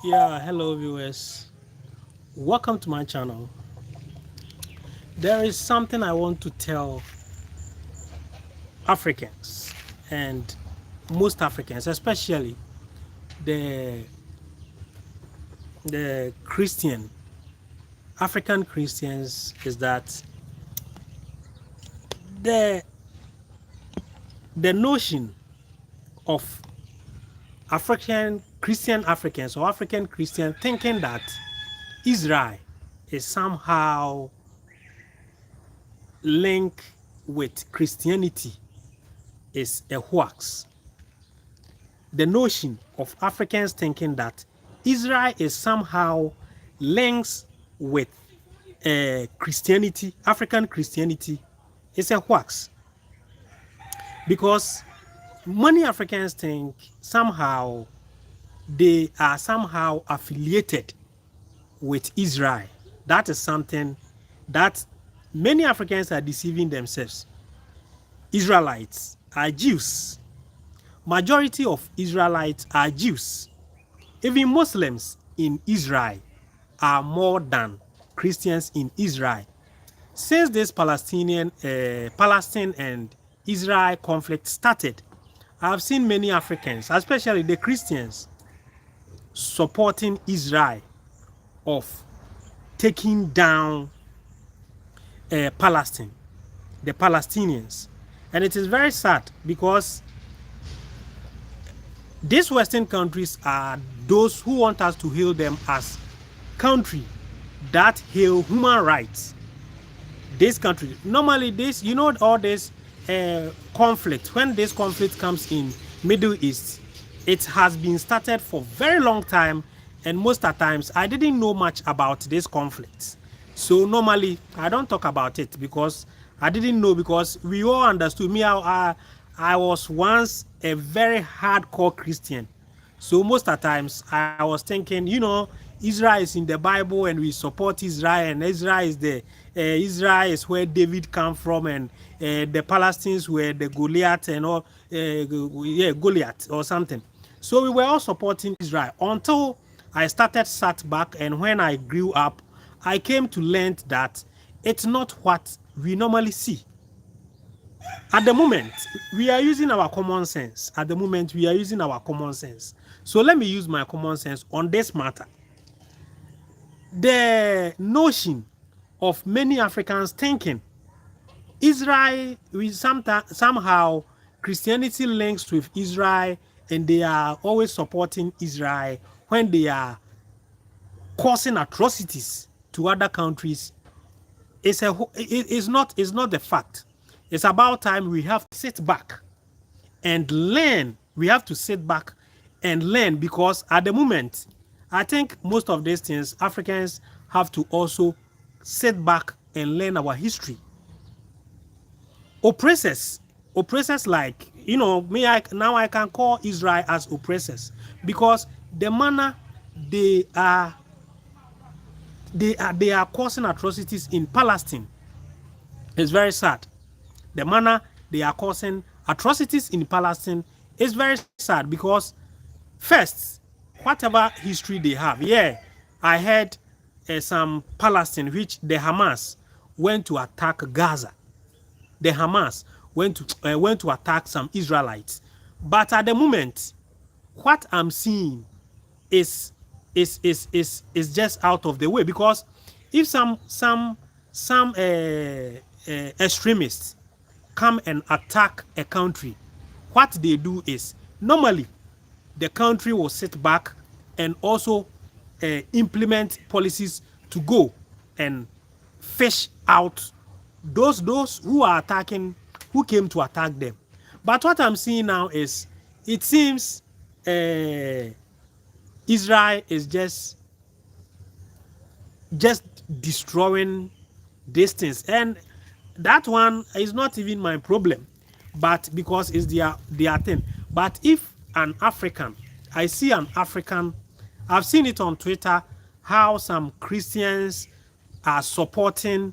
Yeah, hello viewers. Welcome to my channel. There is something I want to tell Africans and most Africans, especially the Christian African Christians, is that the the notion of African Christian Africans or African Christian thinking that Israel is somehow linked with Christianity is a hoax. The notion of Africans thinking that Israel is somehow linked with Christianity, African Christianity, is a hoax. Because many Africans think somehow they are somehow affiliated with Israel. That is something that many Africans are deceiving themselves. Israelites are Jews. Majority of Israelites are Jews. Even Muslims in Israel are more than Christians in Israel. Since this Palestine and Israel conflict started, I've seen many Africans, especially the Christians, supporting Israel of taking down Palestine, the Palestinians. And it is very sad because these Western countries are those who want us to hail them as country that hail human rights. This country, normally this, all this conflict, when this conflict comes in Middle East, it has been started for very long time, and most of the times I didn't know much about this conflict. So normally I don't talk about it because I didn't know, because we all understood me. I was once a very hardcore Christian. So most of the times I was thinking, Israel is in the Bible and we support Israel, and Israel is Israel is where David come from, and the Palestinians were the Goliath and all, Goliath or something. So we were all supporting Israel until I started sat back, and when I grew up, I came to learn that it's not what we normally see. At the moment, we are using our common sense. At the moment, we are using our common sense. So let me use my common sense on this matter. The notion of many Africans thinking Israel, we somehow Christianity links with Israel, and they are always supporting Israel when they are causing atrocities to other countries. It's not the fact. It's about time we have to sit back and learn. We have to sit back and learn, because at the moment, I think most of these things Africans have to also sit back and learn our history. Oppressors like, now I can call Israel as oppressors, because the manner they are they are causing atrocities in Palestine is very sad. The manner they are causing atrocities in Palestine is very sad, because first, whatever history they have, yeah, I heard some Palestine, which the Hamas went to attack Gaza. The Hamas went to attack some Israelites. But at the moment, what I'm seeing is just out of the way, because if some extremists come and attack a country, what they do is normally the country will sit back and also implement policies to go and fish out those who are attacking, who came to attack them. But what I'm seeing now is, it seems Israel is just destroying these things, and that one is not even my problem, but because it's their thing. But if an African, I see an African, I've seen it on Twitter, how some Christians are supporting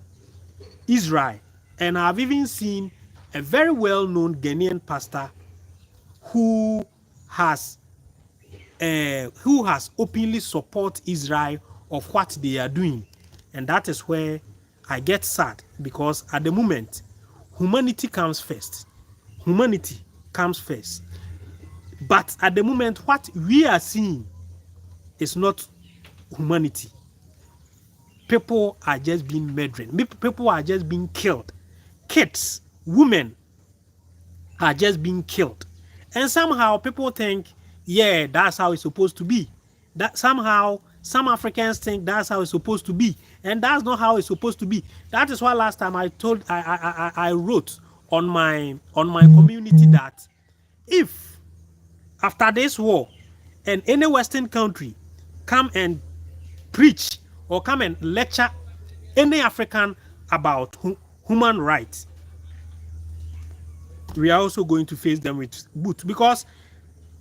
Israel, and I've even seen a very well-known Ghanaian pastor who has who has openly support Israel of what they are doing. And that is where I get sad, because at the moment, humanity comes first. Humanity comes first. But at the moment, what we are seeing is not humanity. People are just being murdered. People are just being killed. Kids, women are just being killed. And somehow people think, yeah, that's how it's supposed to be. That somehow some Africans think that's how it's supposed to be. And that's not how it's supposed to be. That is why last time I wrote on my community that if after this war and any Western country come and preach or come and lecture any African about human rights, we are also going to face them with boot, because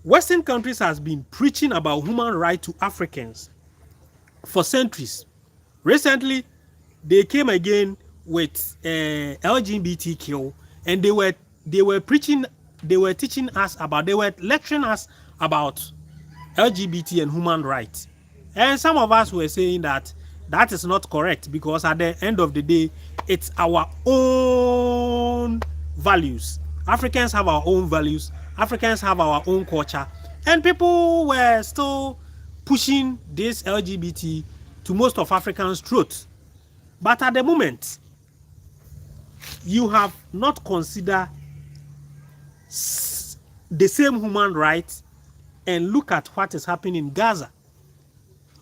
Western countries has been preaching about human rights to Africans for centuries. Recently, they came again with LGBTQ, and they were preaching, they were teaching us about, they were lecturing us about LGBT and human rights. And some of us were saying that that is not correct, because at the end of the day, it's our own values. Africans have our own values. Africans have our own culture. And people were still pushing this LGBT to most of Africans' throats. But at the moment, you have not considered the same human rights, and look at what is happening in Gaza.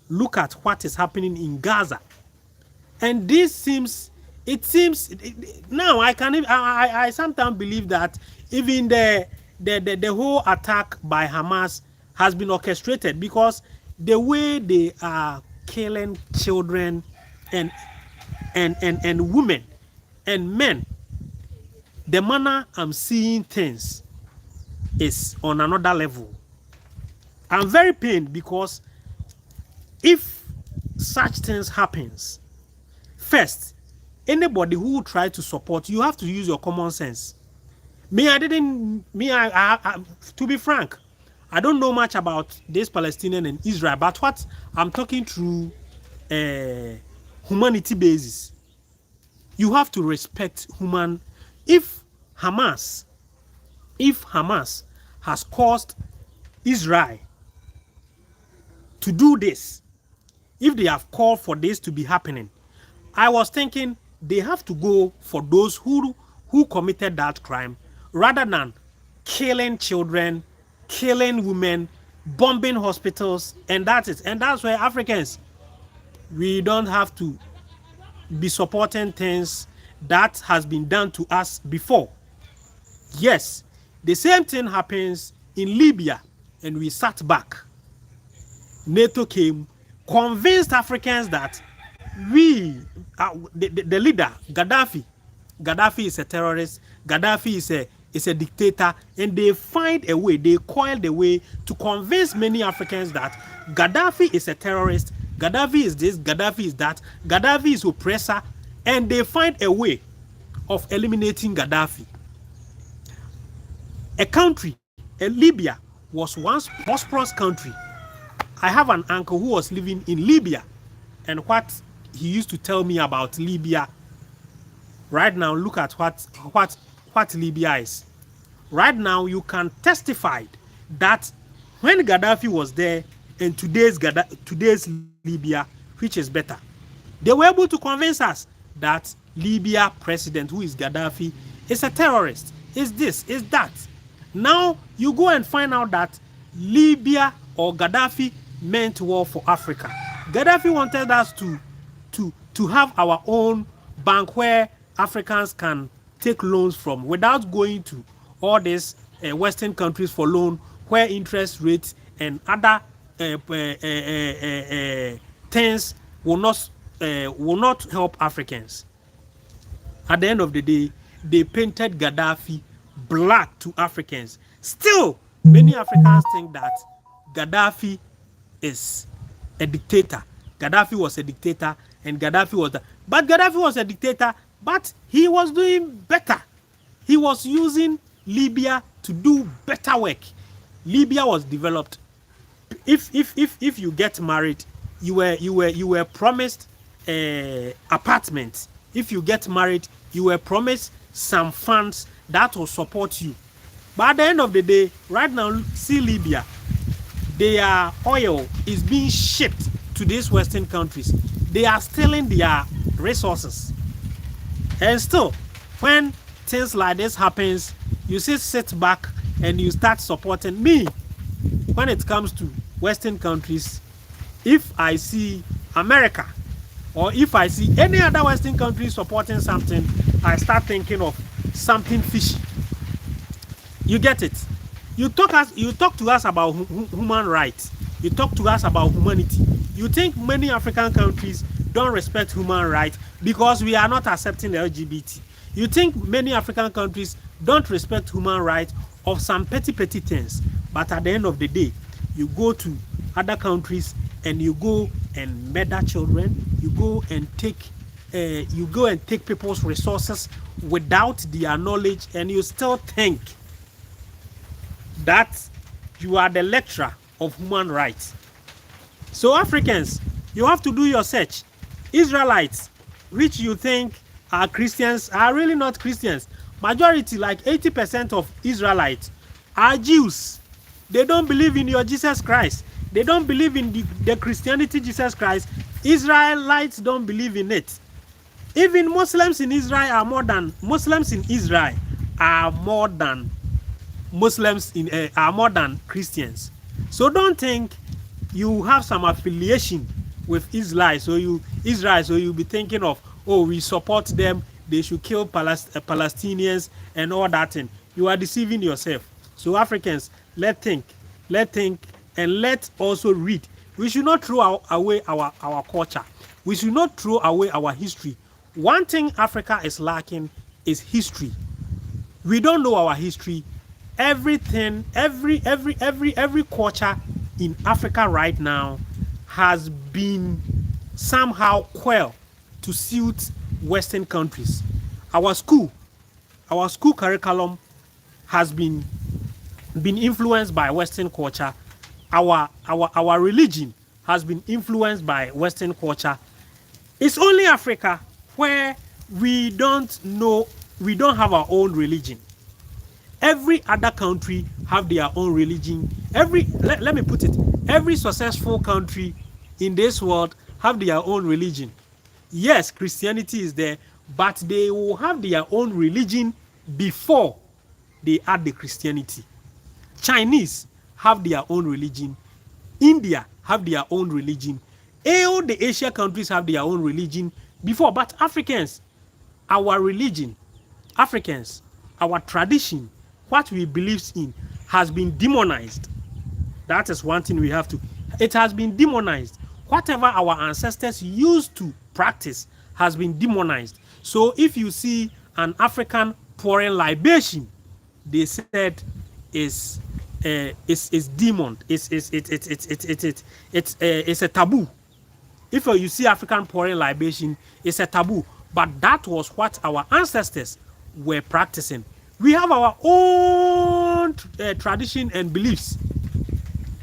Look at what is happening in Gaza. And this seems, now I sometimes believe that even the whole attack by Hamas has been orchestrated, because the way they are killing children and women and men, the manner I'm seeing things is on another level. I'm very pained, because if such things happens, first, anybody who try to support, you have to use your common sense. To be frank, I don't know much about this Palestinian and Israel, but what I'm talking through humanity basis, you have to respect human. If Hamas has caused Israel to do this, if they have called for this to be happening, I was thinking they have to go for those who committed that crime, rather than killing children, killing women, bombing hospitals, and that's it. And that's where Africans, we don't have to be supporting things that has been done to us before. Yes, the same thing happens in Libya, and we sat back. NATO came, convinced Africans that we, the leader, Gaddafi is a terrorist, Gaddafi is a dictator, and they find a way, they coiled a way to convince many Africans that Gaddafi is a terrorist, Gaddafi is this, Gaddafi is that, Gaddafi is oppressor, and they find a way of eliminating Gaddafi. A country, Libya, was once prosperous country. I have an uncle who was living in Libya, and what he used to tell me about Libya. Right now, look at what Libya is. Right now, you can testify that when Gaddafi was there and today's Libya, which is better, they were able to convince us that Libya president, who is Gaddafi, is a terrorist, is this, is that. Now you go and find out that Libya or Gaddafi meant war for Africa. Gaddafi wanted us to have our own bank where Africans can take loans from without going to all these Western countries for loan, where interest rates and other things will not help Africans. At the end of the day, they painted Gaddafi black to Africans. Still, many Africans think that Gaddafi is a dictator. Gaddafi was a dictator, and Gaddafi was but Gaddafi was a dictator, but he was doing better. He was using Libya to do better work. Libya was developed. if you get married, you were promised apartment. If you get married, you were promised some funds that will support you. But at the end of the day, right now, see Libya, their oil is being shipped to these Western countries. They are stealing their resources. And still, when things like this happens, you sit back and you start supporting me. When it comes to Western countries, if I see America or if I see any other Western country supporting something, I start thinking of something fishy. You get it? You talk to us about human rights. You talk to us about humanity. You think many African countries don't respect human rights because we are not accepting the LGBT. You think many African countries don't respect human rights of some petty things. But at the end of the day, you go to other countries and you go and murder children. You go and take people's resources without their knowledge, and you still think that you are the lecturer of human rights. So Africans, you have to do your search. Israelites, which you think are Christians, are really not Christians. Majority, like 80% of Israelites, are Jews. They don't believe in your Jesus Christ. They don't believe in the Christianity Jesus Christ. Israelites don't believe in it. Even Muslims in Israel are more than Christians. So don't think you have some affiliation with Israel. So you'll be thinking of, oh, we support them, they should kill Palestinians and all that thing. You are deceiving yourself. So Africans, let's think, and let's also read. We should not throw away our culture. We should not throw away our history. One thing Africa is lacking is history. We don't know our history. Everything, every culture in Africa right now has been somehow quelled to suit Western countries. Our school curriculum has been influenced by Western culture. Our religion has been influenced by Western culture. It's only Africa where we don't have our own religion. Every other country have their own religion. Let me put it, every successful country in this world have their own religion. Yes, Christianity is there, but they will have their own religion before they add the Christianity. Chinese have their own religion. India have their own religion. All the Asian countries have their own religion before. But Africans, our religion, Africans, our tradition, what we believe in has been demonized. That is one thing we have to. It has been demonized. Whatever our ancestors used to practice has been demonized. So if you see an African pouring libation, they said is demon. It's a taboo. If you see African pouring libation, it's a taboo. But that was what our ancestors were practicing. We have our own tradition and beliefs.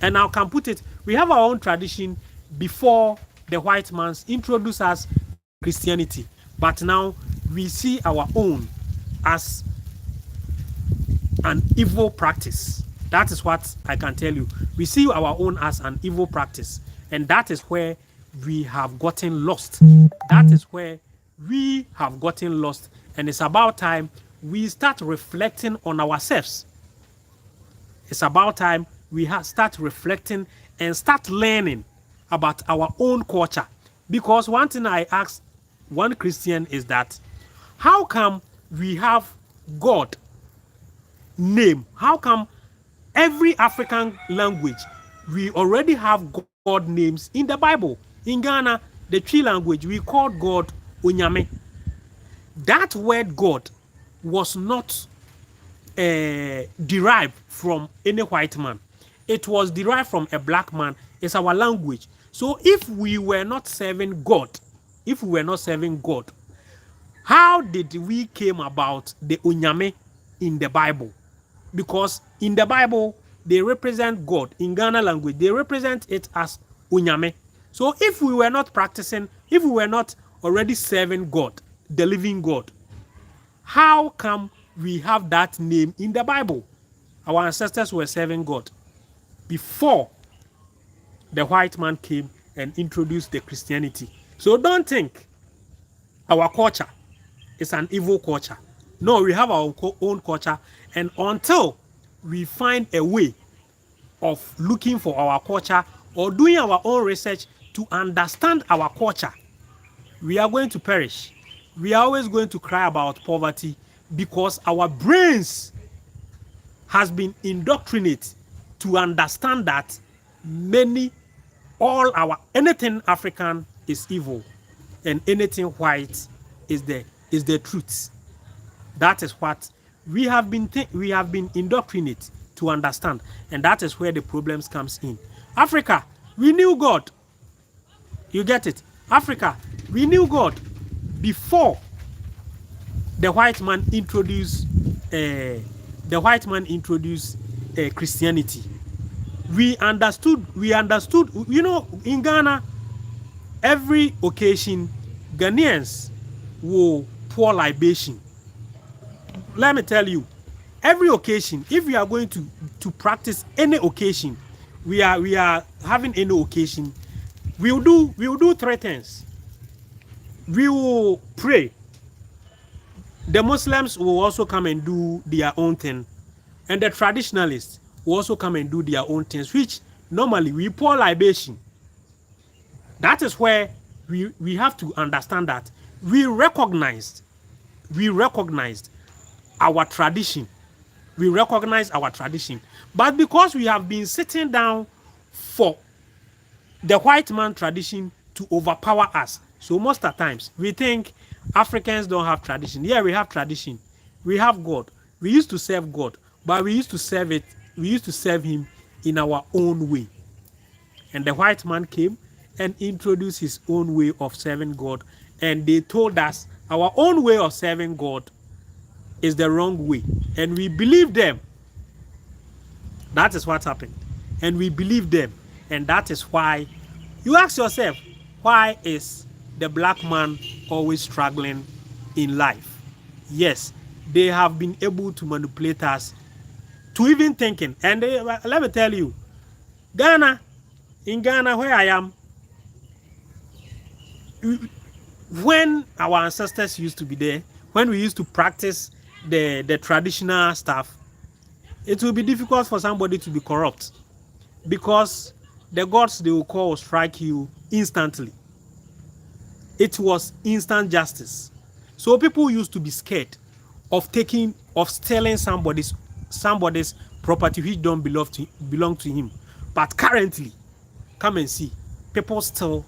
And I can put it, we have our own tradition before the white man's introduced us Christianity. But now we see our own as an evil practice. That is what I can tell you. We see our own as an evil practice. And that is where we have gotten lost. That is where we have gotten lost. And it's about time we start reflecting on ourselves. It's about time we start reflecting and start learning about our own culture. Because one thing I asked one Christian is that, how come we have God name? How come every African language, we already have God names in the Bible? In Ghana, the Twi language, we call God Onyame. That word God was not derived from any white man. It was derived from a black man. It's our language. So if we were not serving God, how did we came about the Onyame in the Bible? Because in the Bible, they represent God. In Ghana language, they represent it as Unyame. So if we were not practicing, if we were not already serving God, the living God, how come we have that name in the Bible? Our ancestors were serving God before the white man came and introduced the Christianity. So don't think our culture is an evil culture. No, we have our own culture, and until we find a way of looking for our culture or doing our own research to understand our culture, we are going to perish. We are always going to cry about poverty because our brains has been indoctrinated to understand that anything African is evil and anything white is the truth. That is what we have been indoctrinated to understand, and that is where the problems comes in. Africa, we knew God. You get it? Africa, we knew God before the white man introduced Christianity. We understood. You know, in Ghana, every occasion, Ghanaians will pour libation. Let me tell you, every occasion, if we are going to practice any occasion, we are having any occasion, we will do three things. We will pray. The Muslims will also come and do their own thing, and the traditionalists will also come and do their own things, which normally we pour libation. That is where we have to understand that we recognized our tradition. We recognize our tradition. But because we have been sitting down for the white man tradition to overpower us, so most of the times we think Africans don't have tradition. Yeah, we have tradition. We have God. We used to serve God, but we used to serve him in our own way. And the white man came and introduced his own way of serving God, and they told us our own way of serving God is the wrong way, and we believe them. That is what happened, and we believe them, and that is why you ask yourself, why is the black man always struggling in life? Yes, they have been able to manipulate us to even thinking. And let me tell you, in Ghana where I am, when our ancestors used to be there, when we used to practice the traditional stuff, it will be difficult for somebody to be corrupt, because the gods they will call will strike you instantly. It was instant justice. So people used to be scared of stealing somebody's property which don't belong to him. But currently, come and see, people still,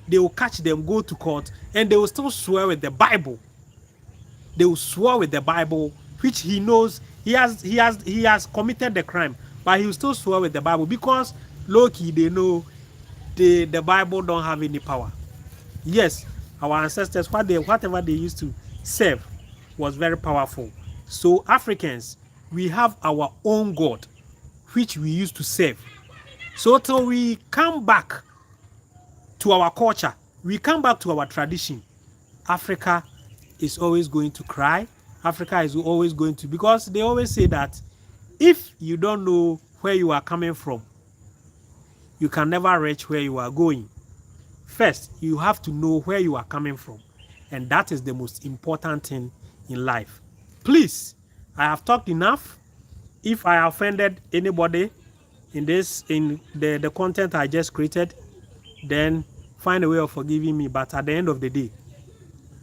they will catch them, go to court, and they will still swear with the Bible. They will swear with the Bible, which he knows he has committed the crime, but he will still swear with the Bible because low-key they know the Bible don't have any power. Yes, our ancestors, whatever they used to serve was very powerful. So Africans, we have our own God, which we used to serve. So till we come back to our culture, we come back to our tradition, Africa is always going to cry. Africa is always going to, because they always say that if you don't know where you are coming from, you can never reach where you are going. First, you have to know where you are coming from, and that is the most important thing in life. Please, I have talked enough. If I offended anybody in the content I just created, then find a way of forgiving me. But at the end of the day,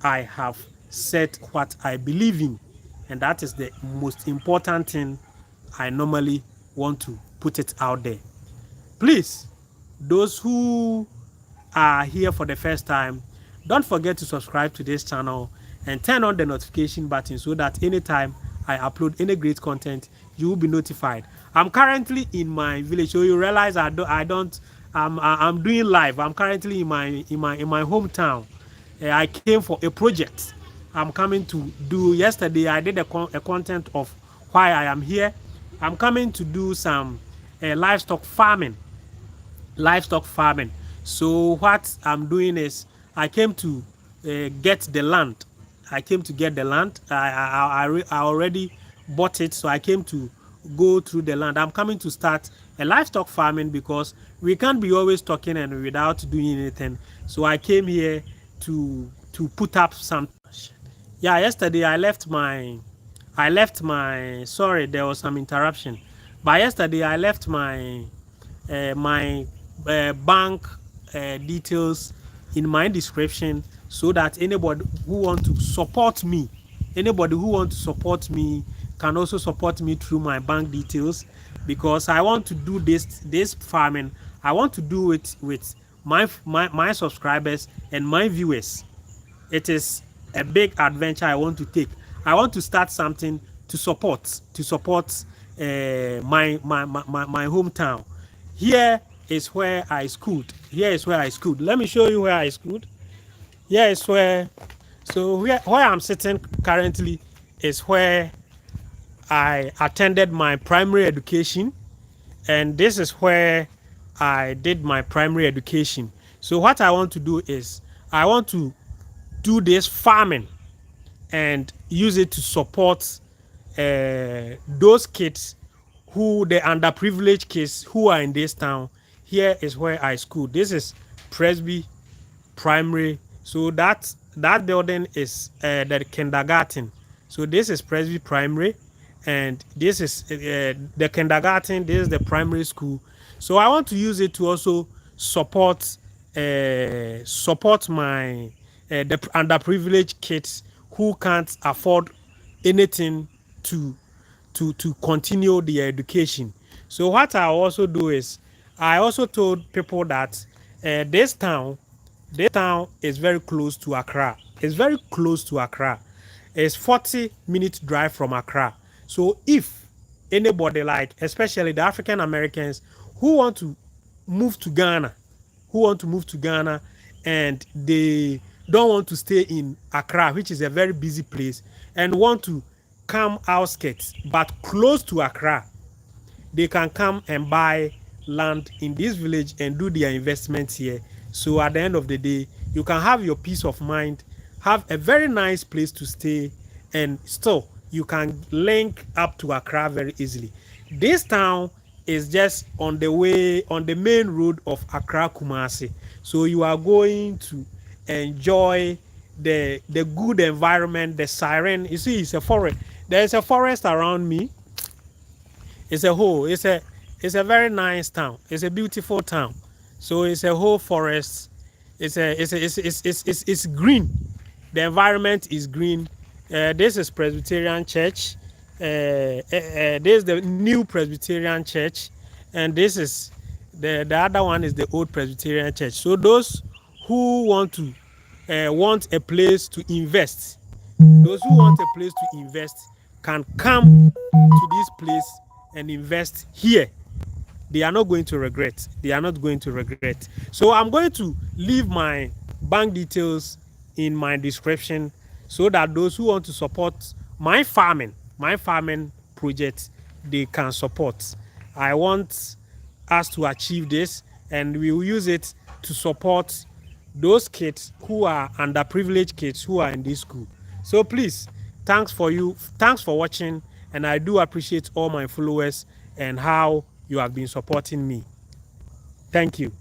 I have said what I believe in, and that is the most important thing. I normally want to put it out there. Please, those who are here for the first time, don't forget to subscribe to this channel and turn on the notification button so that anytime I upload any great content, you will be notified. I'm currently in my village, so you realize I'm doing live. I'm currently in my hometown. I came for a project. I'm coming to do. Yesterday I did a content of why I am here. I'm coming to do some livestock farming. So what I'm doing is I came to get the land. I came to get the land. I already bought it, so I came to go through the land. I'm coming to start a livestock farming because we can't be always talking and without doing anything. So I came here to put up some. Yeah, yesterday I left my sorry, there was some interruption. But yesterday I left my bank details in my description so that anybody who want to support me can also support me through my bank details, because I want to do this farming. I want to do it with my subscribers and my viewers. It is a big adventure I want to take. I want to start something to support my hometown. Here is where I schooled. Let me show you where I schooled. Here is where, so where I'm sitting currently is where I attended my primary education, and this is where I did my primary education. So what I want to do is I want to do this farming and use it to support those kids, the underprivileged kids who are in this town. Here is where I school. This is Presby Primary. So that building is the kindergarten. So this is Presby Primary, and this is the kindergarten. This is the primary school. So I want to use it to also support my the underprivileged kids who can't afford anything to continue their education. So what I also do is I also told people that this town is very close to Accra. It's very close to Accra. It's 40-minute drive from Accra. So if anybody, like especially the African Americans who want to move to Ghana, and they don't want to stay in Accra, which is a very busy place, and want to come outskirts but close to Accra, they can come and buy land in this village and do their investments here. So at the end of the day, you can have your peace of mind, have a very nice place to stay, and still you can link up to Accra very easily. This town is just on the main road of Accra Kumasi. So you are going to enjoy the good environment, the siren. You see, it's a forest. There's a forest around me. It's a very nice town. It's a beautiful town. So it's a whole forest. It's green. The environment is green. This is Presbyterian Church. This is the new Presbyterian Church, and this is the other one is the old Presbyterian Church. So those who want a place to invest, can come to this place and invest here. They are not going to regret. So I'm going to leave my bank details in my description so that those who want to support my farming project, they can support. I want us to achieve this, and we will use it to support those kids who are underprivileged kids who are in this school. So please, thanks for watching, and I do appreciate all my followers and how you have been supporting me. Thank you.